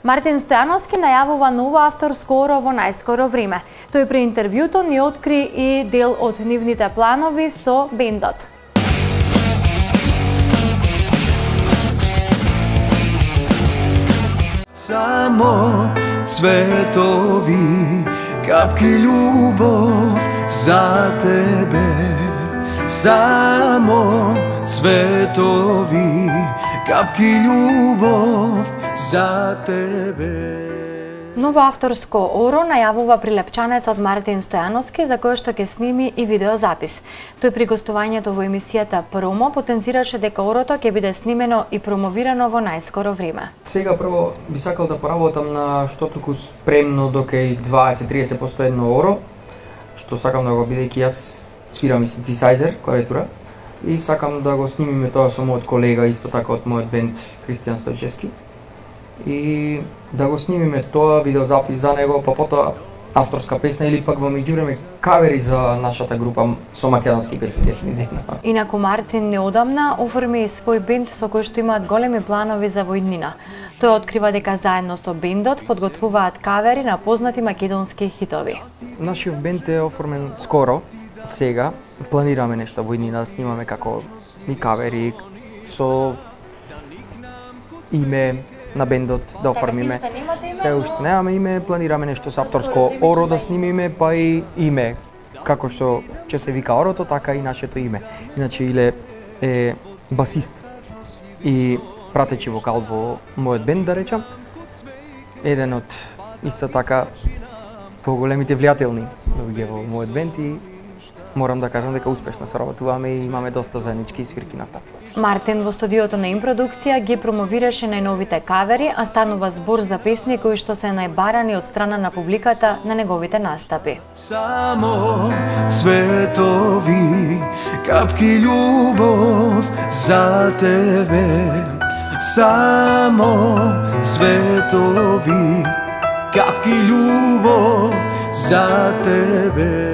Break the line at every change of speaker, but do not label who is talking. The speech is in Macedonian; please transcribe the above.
Мартин Стојановски најавува ново авторско оро во најскоро време. Тој при интервјуто ни откри и дел од нивните планови со бендот.
Само цветови, капки љубов за тебе. Само цветови, капки љубов за тебе.
Ново авторско оро најавува прилепчанецот Мартин Стојановски, за кој што ќе сними и видеозапис. Тој при гостувањето во емисијата Промо потенцираше дека орото ќе биде снимено и промовирано во најскоро време.
Сега прво би сакал да поработам на што туку спремно до кај 20-30% едно оро, што сакам да го бидејќи јас свирам и синтесайзер, клавиатура, и сакам да го снимиме тоа со мојот колега, исто така од мојот бенд Кристијан Стојчевски. И да го снимиме тоа видеозапис за него, па потоа авторска песна или пак во меѓувреме кавери за нашата група со македонски песни дефинитивно.
Инаку Мартин неодамна оформи свој бенд со кој што имаат големи планови за во иднина. Тој открива дека заедно со бендот подготвуваат кавери на познати македонски хитови.
Нашиот бенд е оформен скоро, сега планираме нешто во иднина да снимаме како и кавери со име на бендот да оформиме. Се уште немаме име, планираме нешто со авторско оро да снимиме, па и име. Како што ќе се вика орото, така и нашето име. Иначе Иле е басист и пратечи вокал во мојот бенд, да речам. Еден од исто така поголемите влијателни луѓе во мојот бенд и морам да кажам дека успешно соработуваме и имаме доста заеднички свирки на стап.
Мартин во студиото на Импродукција ги промовираше најновите кавери, а станува збор за песни кои што се најбарани од страна на публиката на неговите настапи.
Само цветови, капки љубов за тебе. Само цветови, капки љубов за тебе.